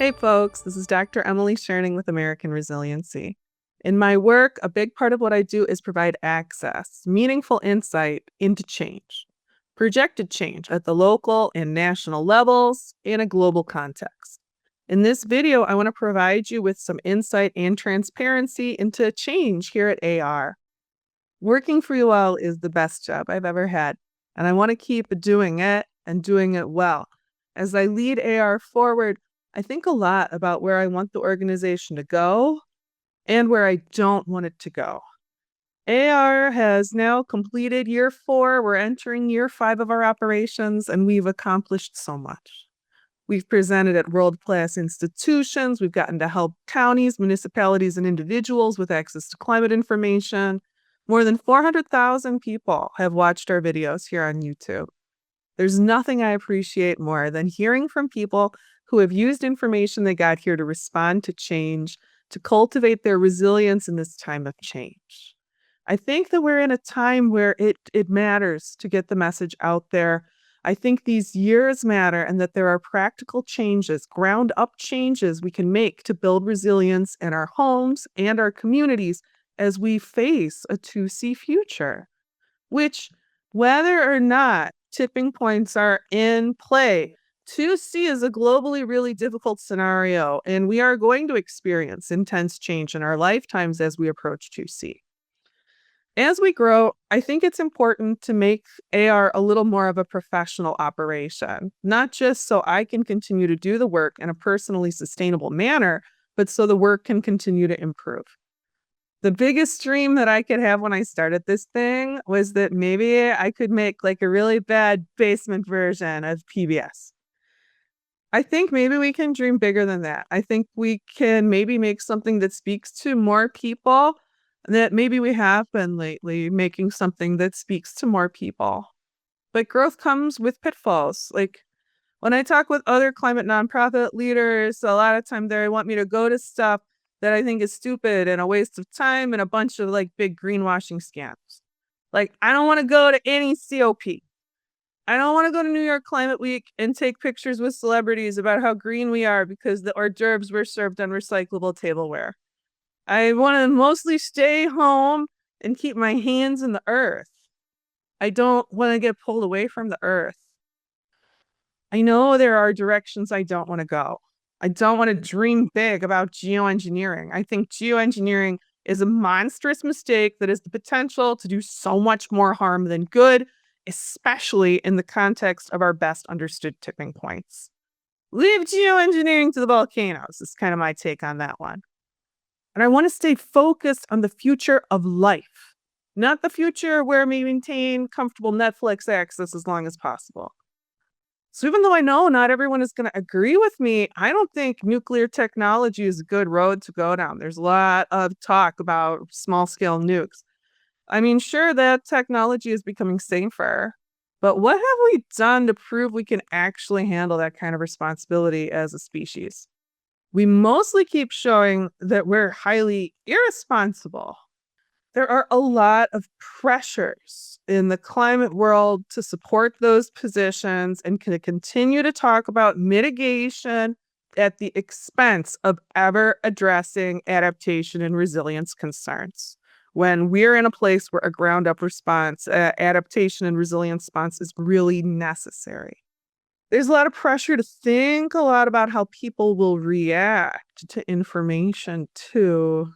Hey folks, this is Dr. Emily Scherning with American Resiliency. In my work, a big part of what I do is provide access, meaningful insight into change, projected change at the local and national levels in a global context. In this video, I want to provide you with some insight and transparency into change here at AR. Working for you all is the best job I've ever had, and I want to keep doing it and doing it well. As I lead AR forward, I think a lot about where I want the organization to go and where I don't want it to go. AR has now completed year 4. We're entering year 5 of our operations, and we've accomplished so much. We've presented at world-class institutions. We've gotten to help counties, municipalities, and individuals with access to climate information. More than 400,000 people have watched our videos here on YouTube. There's nothing I appreciate more than hearing from people who have used information they got here to respond to change, to cultivate their resilience in this time of change. I think that we're in a time where it matters to get the message out there. I think these years matter and that there are practical changes, ground up changes we can make to build resilience in our homes and our communities as we face a 2C future, which, whether or not tipping points are in play, 2C is a globally really difficult scenario, and we are going to experience intense change in our lifetimes as we approach 2C. As we grow, I think it's important to make AR a little more of a professional operation, not just so I can continue to do the work in a personally sustainable manner, but so the work can continue to improve. The biggest dream that I could have when I started this thing was that maybe I could make like a really bad basement version of PBS. I think maybe we can dream bigger than that. I think we can maybe make something that speaks to more people, that maybe we have been lately making something that speaks to more people. But growth comes with pitfalls. Like when I talk with other climate nonprofit leaders, a lot of time they want me to go to stuff that I think is stupid and a waste of time and a bunch of like big greenwashing scams. Like I don't want to go to any COP. I don't want to go to New York Climate Week and take pictures with celebrities about how green we are because the hors d'oeuvres were served on recyclable tableware. I want to mostly stay home and keep my hands in the earth. I don't want to get pulled away from the earth. I know there are directions I don't want to go. I don't want to dream big about geoengineering. I think geoengineering is a monstrous mistake that has the potential to do so much more harm than good, especially in the context of our best understood tipping points. Leave geoengineering to the volcanoes is kind of my take on that one. And I want to stay focused on the future of life, not the future where we maintain comfortable Netflix access as long as possible. So even though I know not everyone is going to agree with me, I don't think nuclear technology is a good road to go down. There's a lot of talk about small-scale nukes. I mean, sure, that technology is becoming safer, but what have we done to prove we can actually handle that kind of responsibility as a species? We mostly keep showing that we're highly irresponsible. There are a lot of pressures in the climate world to support those positions and to continue to talk about mitigation at the expense of ever addressing adaptation and resilience concerns. When we're in a place where a ground up response, adaptation and resilience response is really necessary. There's a lot of pressure to think a lot about how people will react to information too.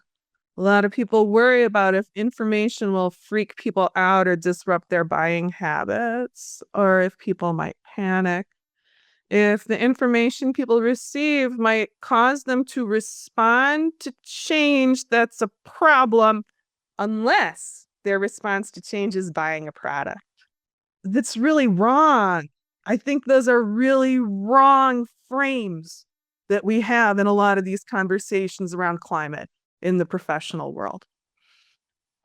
A lot of people worry about if information will freak people out or disrupt their buying habits, or if people might panic. If the information people receive might cause them to respond to change, that's a problem, unless their response to change is buying a product. That's really wrong. I think those are really wrong frames that we have in a lot of these conversations around climate in the professional world.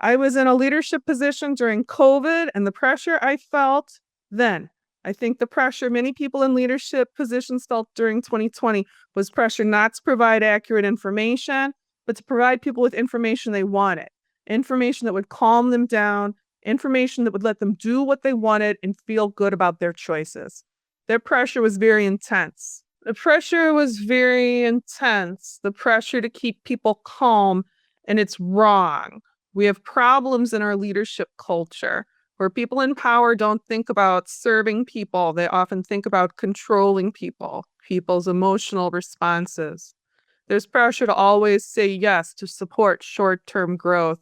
I was in a leadership position during COVID, and the pressure I felt then, I think the pressure many people in leadership positions felt during 2020 was pressure not to provide accurate information, but to provide people with information they wanted, information that would calm them down, information that would let them do what they wanted and feel good about their choices. Their pressure was very intense. The pressure was very intense. The pressure to keep people calm, and it's wrong. We have problems in our leadership culture where people in power don't think about serving people. They often think about controlling people, people's emotional responses. There's pressure to always say yes to support short term growth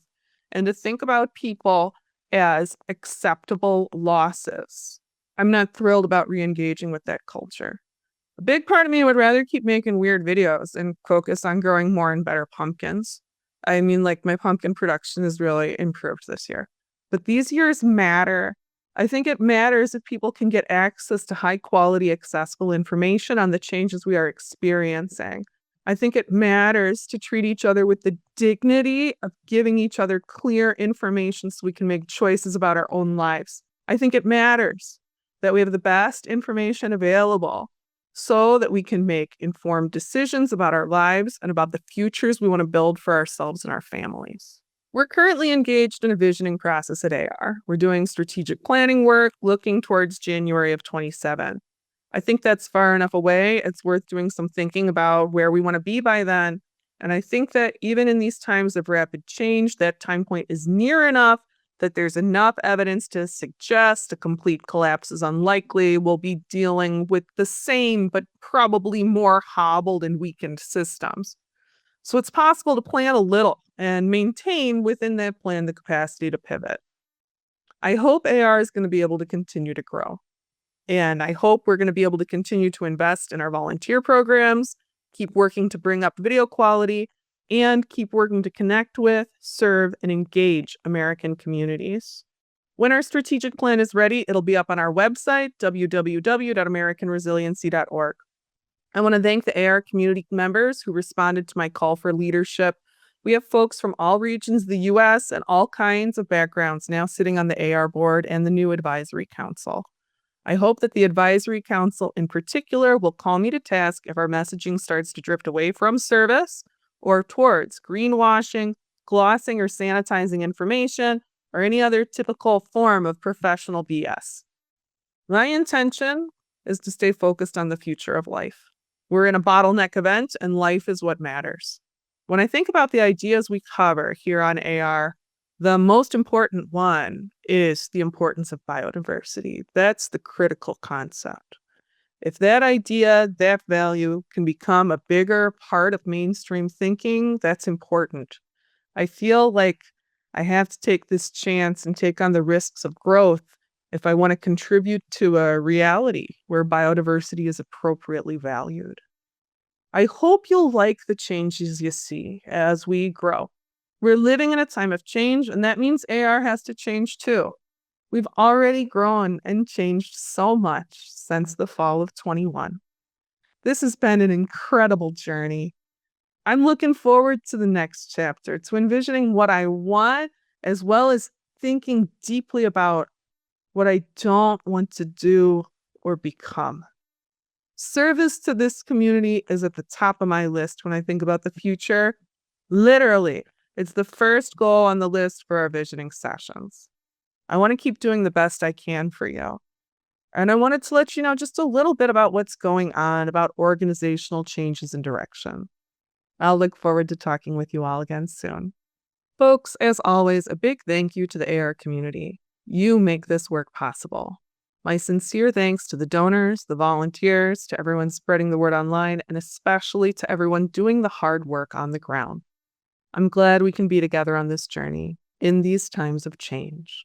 and to think about people as acceptable losses. I'm not thrilled about re engaging with that culture. A big part of me would rather keep making weird videos and focus on growing more and better pumpkins. I mean, like, my pumpkin production has really improved this year. But these years matter. I think it matters if people can get access to high quality, accessible information on the changes we are experiencing. I think it matters to treat each other with the dignity of giving each other clear information so we can make choices about our own lives. I think it matters that we have the best information available so that we can make informed decisions about our lives and about the futures we want to build for ourselves and our families. We're currently engaged in a visioning process at AR. We're doing strategic planning work looking towards January of 27. I think that's far enough away. It's worth doing some thinking about where we want to be by then. And I think that even in these times of rapid change, that time point is near enough that there's enough evidence to suggest a complete collapse is unlikely. We'll be dealing with the same, but probably more hobbled and weakened systems. So it's possible to plan a little and maintain within that plan the capacity to pivot. I hope AR is going to be able to continue to grow. And I hope we're going to be able to continue to invest in our volunteer programs, keep working to bring up video quality, and keep working to connect with, serve, and engage American communities. When our strategic plan is ready, it'll be up on our website, www.americanresiliency.org. I want to thank the AR community members who responded to my call for leadership. We have folks from all regions of the U.S. and all kinds of backgrounds now sitting on the AR board and the new advisory council. I hope that the advisory council in particular will call me to task if our messaging starts to drift away from service or towards greenwashing, glossing or sanitizing information, or any other typical form of professional BS. My intention is to stay focused on the future of life. We're in a bottleneck event, and life is what matters. When I think about the ideas we cover here on AR, the most important one is the importance of biodiversity. That's the critical concept. If that idea, that value can become a bigger part of mainstream thinking, that's important. I feel like I have to take this chance and take on the risks of growth if I want to contribute to a reality where biodiversity is appropriately valued. I hope you'll like the changes you see as we grow. We're living in a time of change, and that means AR has to change too. We've already grown and changed so much since the fall of 21. This has been an incredible journey. I'm looking forward to the next chapter, to envisioning what I want, as well as thinking deeply about what I don't want to do or become. Service to this community is at the top of my list when I think about the future. Literally, it's the first goal on the list for our visioning sessions. I want to keep doing the best I can for you. And I wanted to let you know just a little bit about what's going on, about organizational changes and direction. I'll look forward to talking with you all again soon. Folks, as always, a big thank you to the AR community. You make this work possible. My sincere thanks to the donors, the volunteers, to everyone spreading the word online, and especially to everyone doing the hard work on the ground. I'm glad we can be together on this journey in these times of change.